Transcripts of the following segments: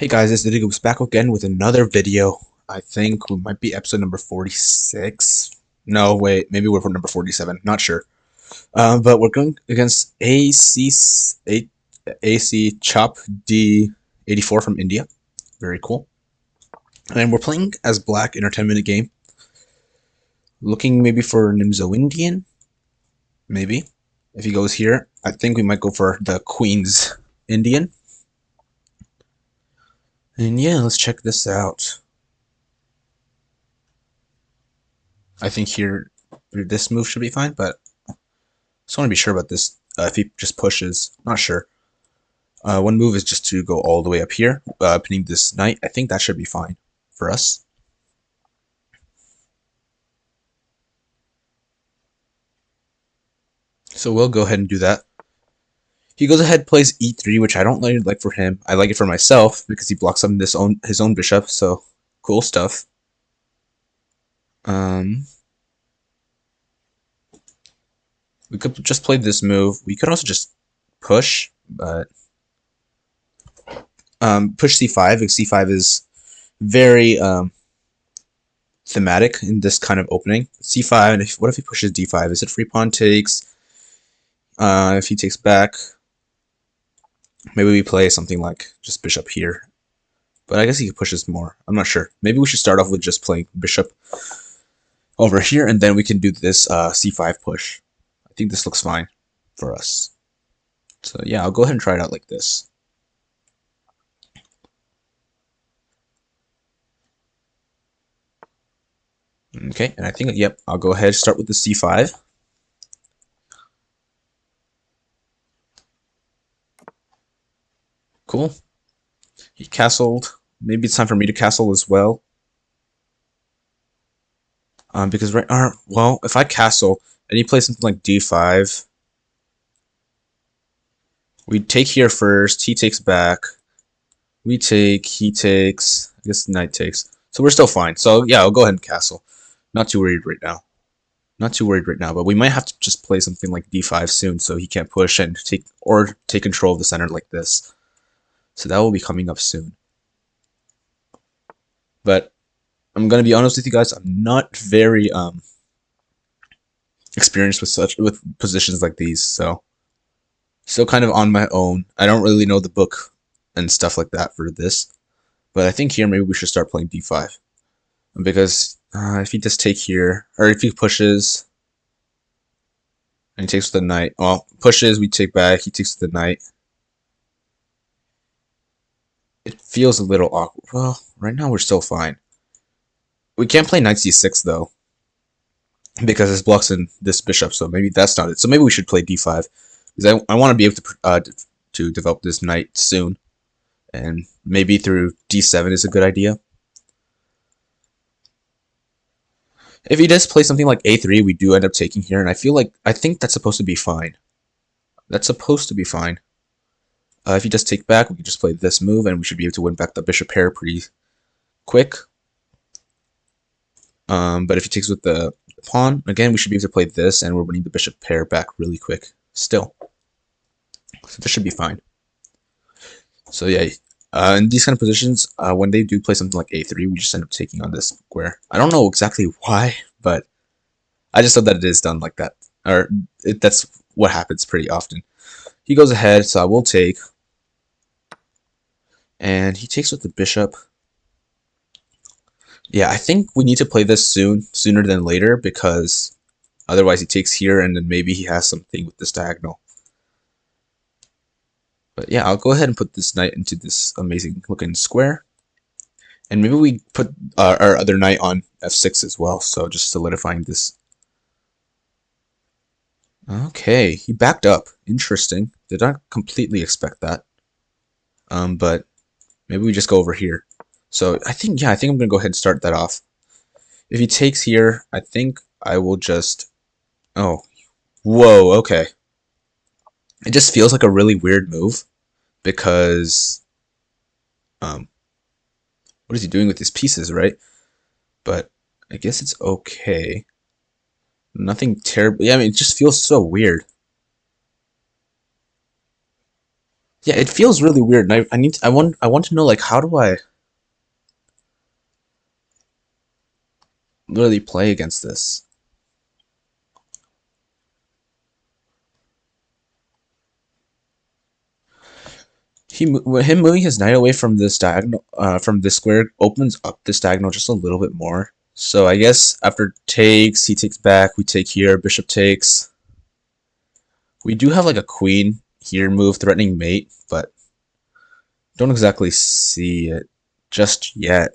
Hey guys, this is Diddy back again with another video. I think we might be episode number 46. No, wait, maybe we're for number 47. Not sure. But we're going against AC Chop D84 from India. Very cool. And we're playing as black in our 10-minute game. Looking maybe for Nimzo-Indian. Maybe. If he goes here, I think we might go for the Queen's Indian. And yeah, let's check this out. I think here this move should be fine, but I just want to be sure about this. If he just pushes, not sure. One move is just to go all the way up here, pinning this knight. I think that should be fine for us. So we'll go ahead and do that. He goes ahead, plays e3, which I don't like for him. I like it for myself because he blocks on his own bishop. So cool stuff. We could just play this move. We could also just push, but push c5. Because c5 is very thematic in this kind of opening. c5, and what if he pushes d5? Is it free pawn takes? If he takes back, maybe we play something like just bishop here. But I guess he pushes more. I'm not sure. Maybe we should start off with just playing bishop over here, and then we can do this c5 push. I think this looks fine for us. So yeah, I'll go ahead and try it out like this. Okay, and I think, yep, I'll go ahead and start with the c5. Cool. He castled. Maybe it's time for me to castle as well. Because well, if I castle and he plays something like d5, we take here first. He takes back. We take. He takes. I guess the knight takes. So we're still fine. So yeah, I'll go ahead and castle. Not too worried right now. Not too worried right now, but we might have to just play something like d5 soon, so he can't push and take control of the center like this. So that will be coming up soon. But I'm gonna be honest with you guys. I'm not very experienced with positions like these, so still kind of on my own. I don't really know the book and stuff like that for this, but I think here maybe we should start playing d5 because if he just take here, or if he pushes and he takes with the knight, well, pushes, we take back, he takes with the knight. It feels a little awkward. Well, right now we're still fine. We can't play knight c6 though, because this blocks in this bishop, so maybe that's not it. So maybe we should play d5, because I want to be able to develop this knight soon, and maybe through d7 is a good idea. If he does play something like a3, we do end up taking here, and I think that's supposed to be fine. That's supposed to be fine. If he does take back, we can just play this move, and we should be able to win back the bishop pair pretty quick. But if he takes with the pawn, again, we should be able to play this, and we're winning the bishop pair back really quick still. So this should be fine. So yeah, in these kind of positions, when they do play something like a3, we just end up taking on this square. I don't know exactly why, but I just thought that it is done like that. Or that's what happens pretty often. He goes ahead, so I will take. And he takes with the bishop. Yeah, I think we need to play this sooner than later, because otherwise he takes here and then maybe he has something with this diagonal. But yeah, I'll go ahead and put this knight into this amazing looking square. And maybe we put our other knight on f6 as well, so just solidifying this. Okay, he backed up. Interesting. Did not completely expect that. But maybe we just go over here. So I think I'm going to go ahead and start that off. If he takes here, I think I will just... Oh, whoa, okay. It just feels like a really weird move, because what is he doing with his pieces, right? But I guess it's okay. Nothing terrible. Yeah, I mean, it just feels so weird. Yeah, it feels really weird, and I want to know like how do I really play against this? Him moving his knight away from this diagonal, from this square, opens up this diagonal just a little bit more. So I guess after takes, he takes back. We take here. Bishop takes. We do have like a queen here move threatening mate, but don't exactly see it just yet.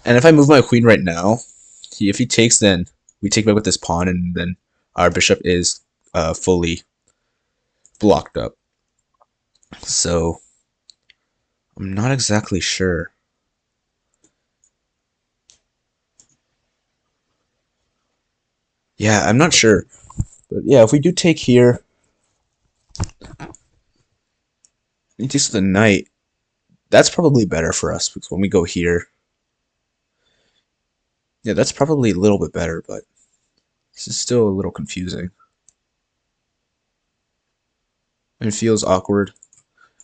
And if I move my queen right now, if he takes, then we take back with this pawn, and then our bishop is fully blocked up. So I'm not exactly sure. Yeah, I'm not sure. But yeah, if we do take here, he takes the knight. That's probably better for us because when we go here, yeah, that's probably a little bit better, but this is still a little confusing. And it feels awkward.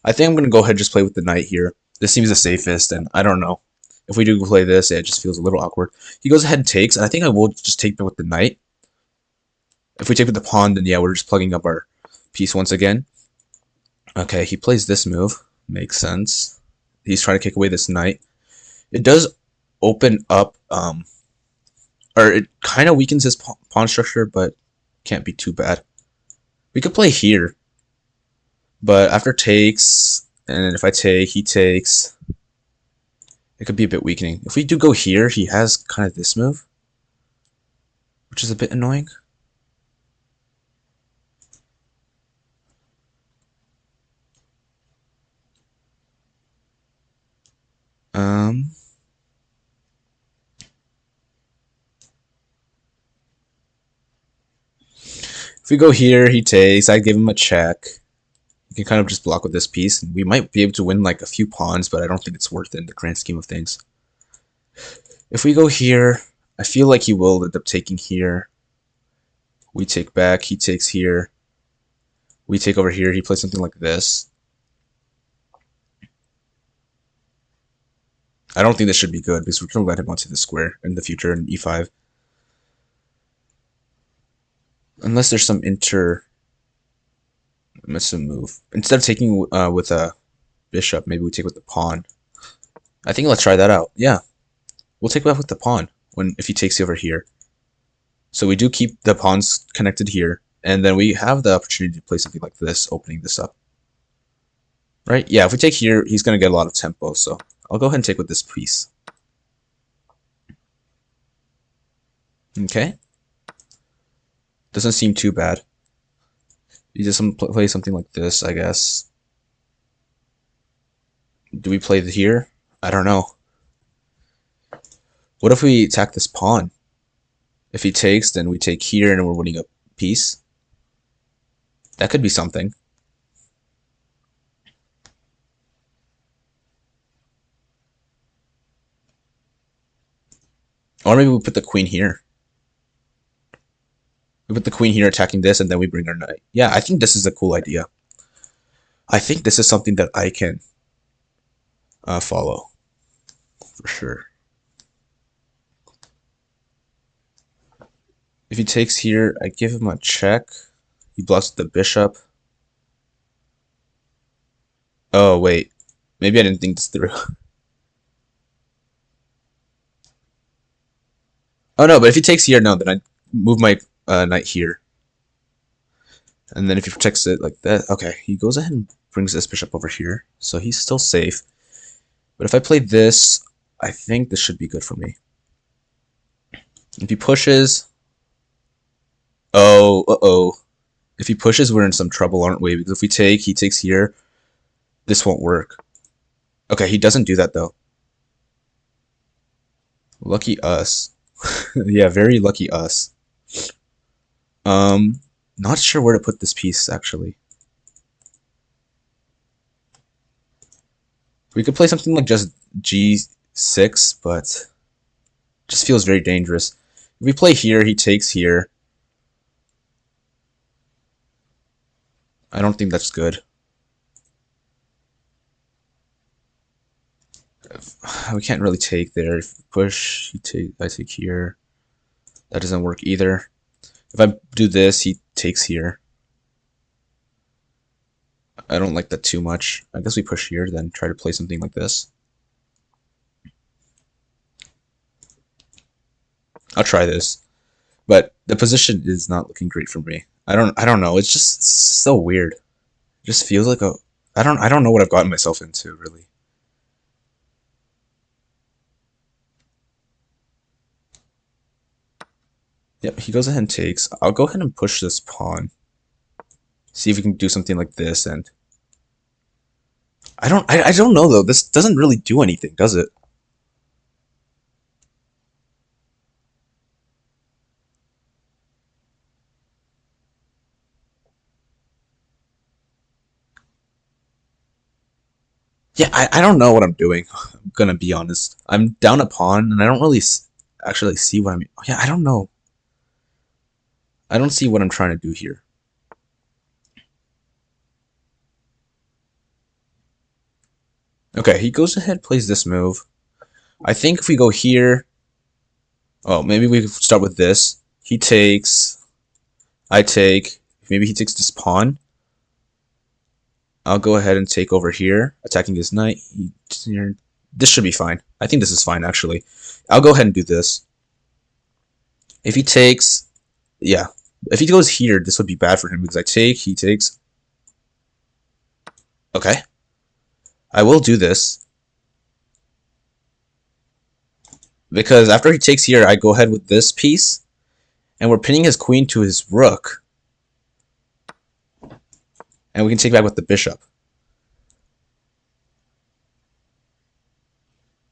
I think I'm going to go ahead and just play with the knight here. This seems the safest, and I don't know. If we do play this, yeah, it just feels a little awkward. He goes ahead and takes, and I think I will just take with the knight. If we take with the pawn, then yeah, we're just plugging up our piece once again. Okay, he plays this move. Makes sense. He's trying to kick away this knight. It does open up, or it kind of weakens his pawn structure, but can't be too bad. We could play here, but after takes, and if I take, he takes, it could be a bit weakening. If we do go here, he has kind of this move, which is a bit annoying. Um, if we go here, he takes, I give him a check. We can kind of just block with this piece, and we might be able to win like a few pawns, but I don't think it's worth it in the grand scheme of things. If we go here, I feel like he will end up taking here. We take back, he takes here. We take over here, he plays something like this. I don't think this should be good because we're going to let him onto the square in the future in e5. Unless there's some intermissive move. Instead of taking with a bishop, maybe we take with the pawn. I think let's try that out. Yeah, we'll take back with the pawn if he takes over here. So we do keep the pawns connected here, and then we have the opportunity to play something like this, opening this up. Right? Yeah, if we take here, he's going to get a lot of tempo, so I'll go ahead and take with this piece. Okay. Doesn't seem too bad. You just play something like this, I guess. Do we play here? I don't know. What if we attack this pawn? If he takes, then we take here and we're winning a piece. That could be something. Or maybe we put the queen here. We put the queen here attacking this, and then we bring our knight. Yeah, I think this is a cool idea. I think this is something that I can follow. For sure. If he takes here, I give him a check. He blocks the bishop. Oh, wait. Maybe I didn't think this through. Oh, no, but if he takes here, no, then I move my knight here. And then if he protects it like that, okay, he goes ahead and brings this bishop over here. So he's still safe. But if I play this, I think this should be good for me. If he pushes... Oh, uh-oh. If he pushes, we're in some trouble, aren't we? Because if we take, he takes here, this won't work. Okay, he doesn't do that, though. Lucky us. Yeah, very lucky us. Not sure where to put this piece, actually. We could play something like just g6, but Just feels very dangerous. If we play here, he takes here. I don't think that's good. We can't really take there. If we push, I take here. That doesn't work either. If I do this, he takes here. I don't like that too much. I guess we push here, then try to play something like this. I'll try this. But the position is not looking great for me. I don't know. It's just so weird. It just feels like a I don't know what I've gotten myself into, really. Yep, he goes ahead and takes. I'll go ahead and push this pawn. See if we can do something like this, and I don't know though. This doesn't really do anything, does it? Yeah, I don't know what I'm doing. I'm gonna be honest. I'm down a pawn, and I don't really actually see what I'm. Yeah, I don't know. I don't see what I'm trying to do here. Okay, he goes ahead, plays this move. I think if we go here, oh, maybe we start with this. He takes, I take. Maybe he takes this pawn. I'll go ahead and take over here, attacking his knight. This should be fine. I think this is fine, actually. I'll go ahead and do this. If he takes, yeah. If he goes here, this would be bad for him because I take, he takes. Okay. I will do this. Because after he takes here, I go ahead with this piece. And we're pinning his queen to his rook. And we can take back with the bishop.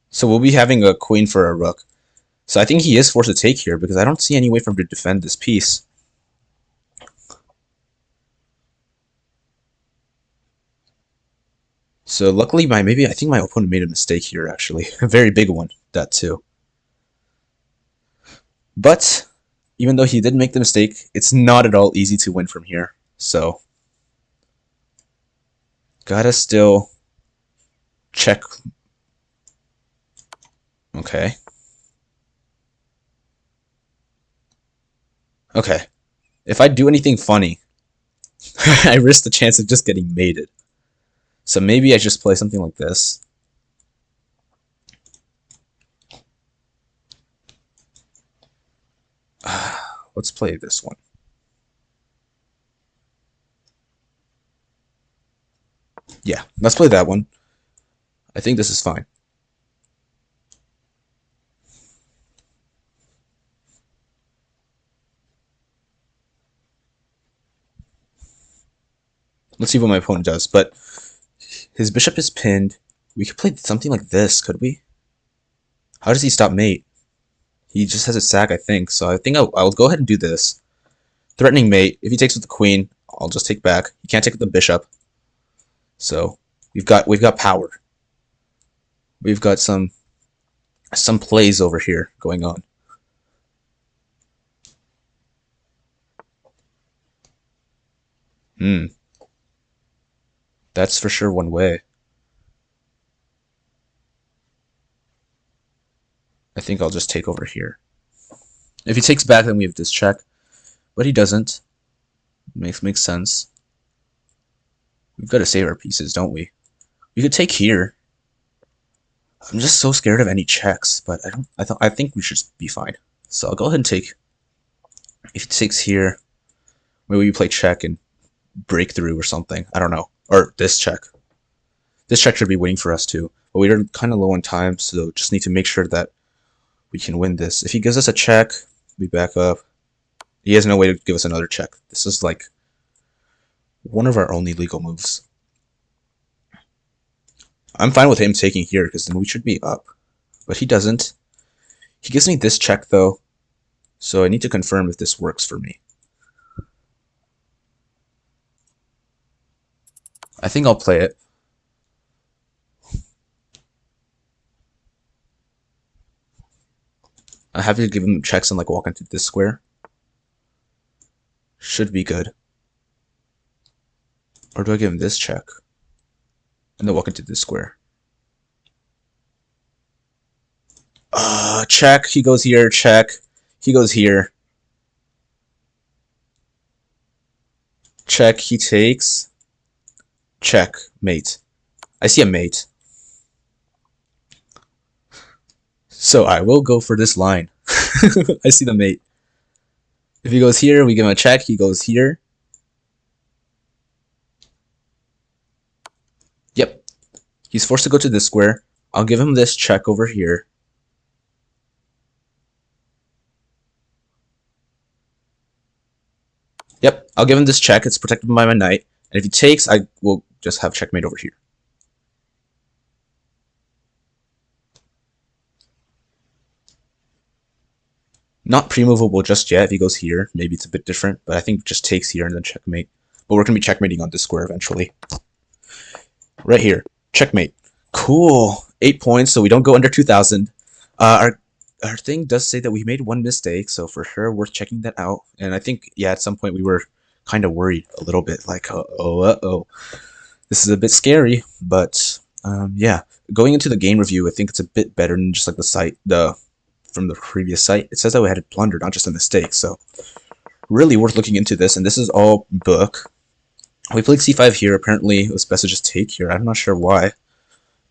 So we'll be having a queen for a rook. So I think he is forced to take here because I don't see any way for him to defend this piece. So luckily, I think my opponent made a mistake here, actually. A very big one, that too. But even though he did make the mistake, it's not at all easy to win from here. So gotta still check. Okay. Okay. If I do anything funny, I risk the chance of just getting mated. So maybe I just play something like this. Let's play this one. Yeah, let's play that one. I think this is fine. Let's see what my opponent does. But his bishop is pinned. We could play something like this, could we? How does he stop mate? He just has a sack, I think. So I think I'll go ahead and do this. Threatening mate. If he takes with the queen, I'll just take back. He can't take with the bishop. So we've got power. We've got some plays over here going on. That's for sure one way. I think I'll just take over here. If he takes back, then we have this check. But he doesn't. Makes sense. We've got to save our pieces, don't we? We could take here. I'm just so scared of any checks, but I think we should be fine. So I'll go ahead and take. If he takes here, maybe we play check and break through or something. I don't know. Or this check. This check should be waiting for us too. But we're kind of low on time, so just need to make sure that we can win this. If he gives us a check, we back up. He has no way to give us another check. This is like one of our only legal moves. I'm fine with him taking here because then we should be up. But he doesn't. He gives me this check though. So I need to confirm if this works for me. I think I'll play it. I have to give him checks and like walk into this square. Should be good. Or do I give him this check? And then walk into this square. Check. He goes here. Check. He goes here. Check. He takes. Check. Mate. I see a mate. So I will go for this line. I see the mate. If he goes here, we give him a check. He goes here. Yep. He's forced to go to this square. I'll give him this check over here. Yep. I'll give him this check. It's protected by my knight. And if he takes, I will just have checkmate over here. Not pre-movable just yet. If he goes here, maybe it's a bit different, but I think just takes here and then checkmate. But we're going to be checkmating on this square eventually. Right here. Checkmate. Cool. 8 points, so we don't go under 2,000. Our thing does say that we made one mistake, so for sure worth checking that out. And I think, yeah, at some point we were kind of worried a little bit, like, uh-oh. This is a bit scary, but yeah. Going into the game review, I think it's a bit better than just like the site, from the previous site. It says that we had a blunder, not just a mistake, so really worth looking into this. And this is all book. We played c5 here. Apparently it was best to just take here. I'm not sure why,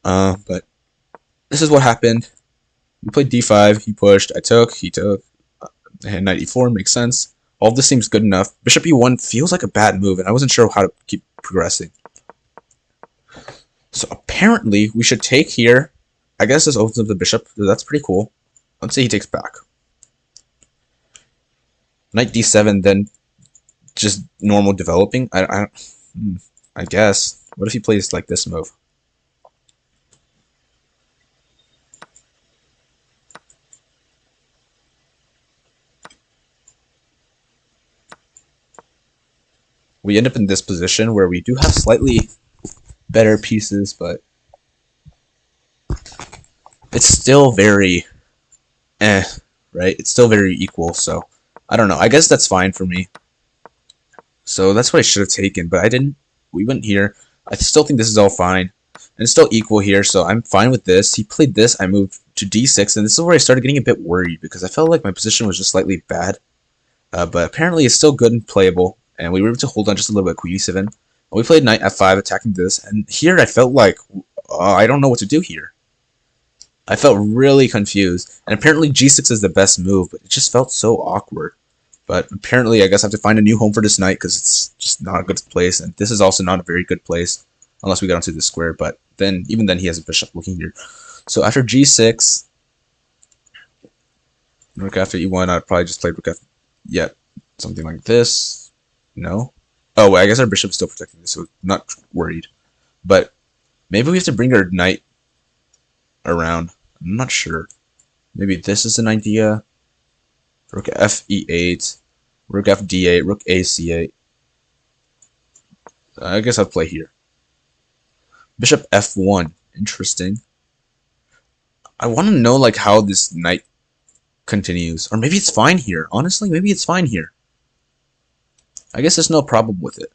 but this is what happened. We played d5, he pushed, I took, he took, and knight e4 makes sense. All of this seems good enough. Bishop e1 feels like a bad move, and I wasn't sure how to keep progressing. So apparently we should take here. I guess this opens up the bishop. That's pretty cool. Let's say he takes back. Knight d7, then just normal developing. I guess. What if he plays like this move? We end up in this position where we do have slightly better pieces, but it's still very right? It's still very equal, so I don't know. I guess that's fine for me. So that's what I should have taken, but I didn't. We went here. I still think this is all fine. And it's still equal here, so I'm fine with this. He played this, I moved to d6, and this is where I started getting a bit worried because I felt like my position was just slightly bad. But apparently it's still good and playable, and we were able to hold on just a little bit. Queen e7. We played knight f5, attacking this, and here I felt like I don't know what to do here. I felt really confused, and apparently g6 is the best move, but it just felt so awkward. But apparently I guess I have to find a new home for this knight because it's just not a good place, and this is also not a very good place unless we get onto this square, but then even then he has a bishop looking here. So after g6, rook after e1, I'd probably just play rook after, yeah, something like this. No? Oh, well, I guess our bishop's still protecting this, so not worried. But maybe we have to bring our knight around. I'm not sure. Maybe this is an idea. Rook f e8, rook f d8, rook a c8. I guess I'll play here. Bishop f1. Interesting. I want to know like how this knight continues. Or maybe it's fine here. Honestly, maybe it's fine here. I guess there's no problem with it.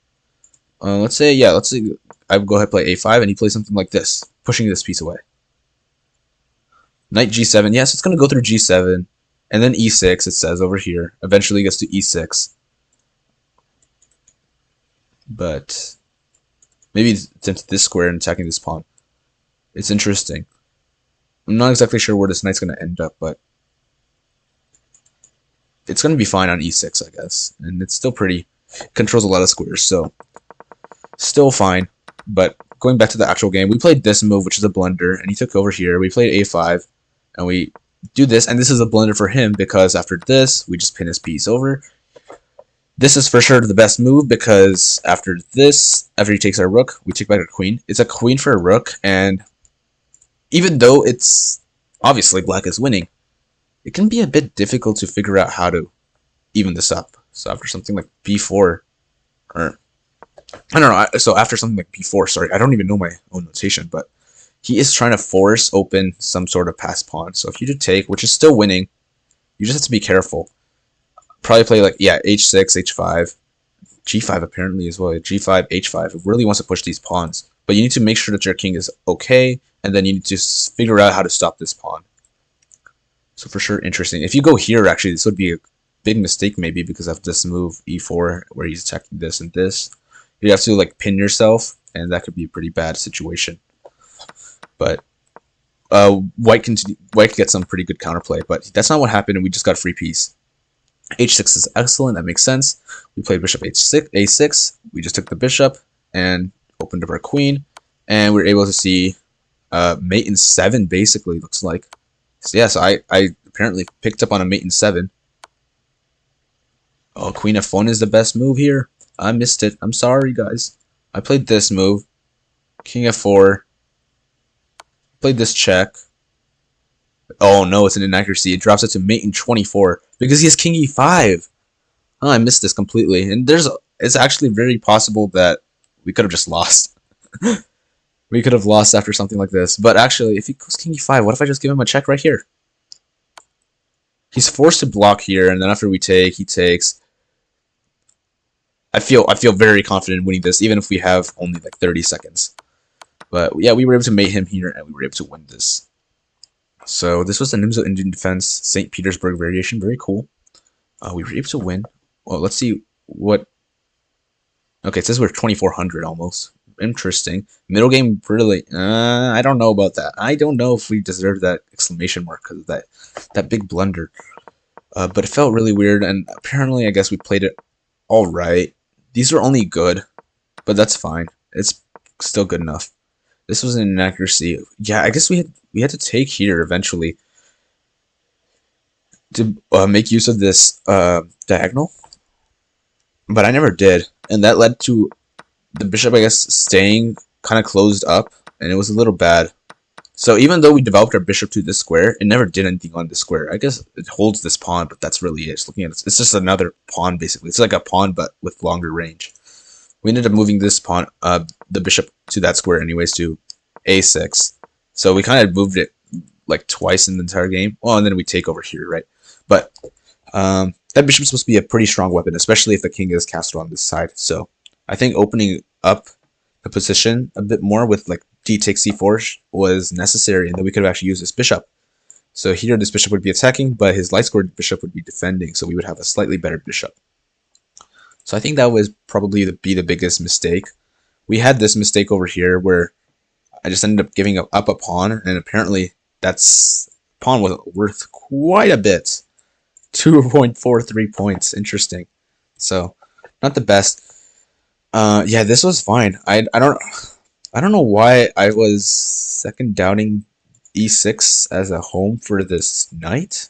Let's say I would go ahead and play a5 and he plays something like this, pushing this piece away. Knight g7. Yes, it's going to go through g7. And then e6, it says over here. Eventually gets to e6. But maybe it's into this square and attacking this pawn. It's interesting. I'm not exactly sure where this knight's going to end up, but it's going to be fine on e6, I guess. And it's still pretty... controls a lot of squares, so still fine. But going back to the actual game, we played this move, which is a blunder, and he took over here. We played a5, and we do this, and this is a blunder for him because after this, we just pin his piece over. This is for sure the best move because after this, after he takes our rook, we take back our queen. It's a queen for a rook, and even though it's obviously black is winning, it can be a bit difficult to figure out how to even this up. So after something like b4, or I don't know, so after something like b4, sorry, I don't even know my own notation, but he is trying to force open some sort of pass pawn. So if you do take, which is still winning, You just have to be careful. Probably play like, yeah, h6, h5, g5 apparently as well. G5, h5. It really wants to push these pawns. But you need to make sure that your king is okay, and then you need to figure out how to stop this pawn. So for sure, interesting. If you go here, actually, this would be a big mistake maybe because of this move, e4, where he's attacking this and this. You have to like pin yourself, and that could be a pretty bad situation. But white gets some pretty good counterplay, but that's not what happened, and we just got a free piece. h6 is excellent. That makes sense. We played bishop h6, a6. We just took the bishop and opened up our queen, and we were able to see mate in 7. Basically, looks like. So yeah, so I apparently picked up on a mate in 7. Oh, queen f1 is the best move here. I missed it. I'm sorry, guys. I played this move. King f4. Played this check. Oh no, it's an inaccuracy. It drops it to mate in 24 because he has king e5. Oh, I missed this completely. And it's actually very possible that we could have just lost. We could have lost after something like this. But actually, if he goes king e5, what if I just give him a check right here? He's forced to block here, and then after we take, he takes. I feel very confident in winning this, even if we have only like 30 seconds. But yeah, we were able to mate him here, and we were able to win this. So this was the Nimzo-Indian defense, St. Petersburg variation. Very cool. We were able to win. Well, let's see what. Okay, it says we're 2400 almost. Interesting. Middle game, really. I don't know about that. I don't know if we deserve that exclamation mark because of that big blunder. But it felt really weird, and apparently, I guess we played it all right. These are only good, but that's fine. It's still good enough. This was an inaccuracy. Yeah, I guess we had to take here eventually to make use of this diagonal, but I never did, and that led to the bishop, I guess, staying kind of closed up, and it was a little bad. So even though we developed our bishop to this square, it never did anything on this square. I guess it holds this pawn, but that's really it. Just looking at it, it's just another pawn basically. It's like a pawn but with longer range. We ended up moving this pawn, the bishop to that square anyways, to a6. So we kind of moved it like twice in the entire game. Well, and then we take over here, right? But that bishop's supposed to be a pretty strong weapon, especially if the king is castled on this side. So I think opening up the position a bit more with like d takes c4 was necessary, and then we could have actually used this bishop. So here this bishop would be attacking, but his light scored bishop would be defending, so we would have a slightly better bishop. So I think that was probably the biggest mistake. We had this mistake over here where I just ended up giving up a pawn, and apparently that's pawn was worth quite a bit. 2.43 points. Interesting. So not the best. Yeah, this was fine. I don't know why I was second doubting e6 as a home for this knight,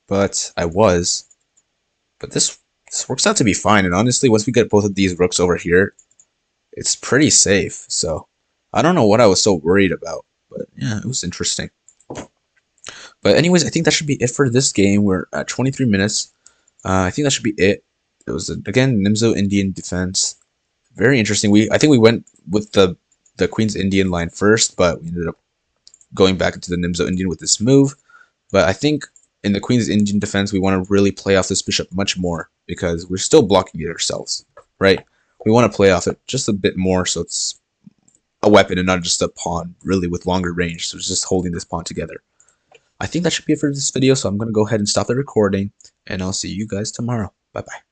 but I was. But this works out to be fine, and honestly, once we get both of these rooks over here, it's pretty safe. So I don't know what I was so worried about, but yeah, it was interesting. But anyways, I think that should be it for this game. We're at 23 minutes. I think that should be it. It was again Nimzo-Indian defense. Very interesting. I think we went with the Queen's Indian line first, but we ended up going back into the Nimzo-Indian with this move. But I think in the Queen's Indian defense, we want to really play off this bishop much more because we're still blocking it ourselves, right? We want to play off it just a bit more so it's a weapon and not just a pawn, really with longer range. So it's just holding this pawn together. I think that should be it for this video, so I'm going to go ahead and stop the recording, and I'll see you guys tomorrow. Bye-bye.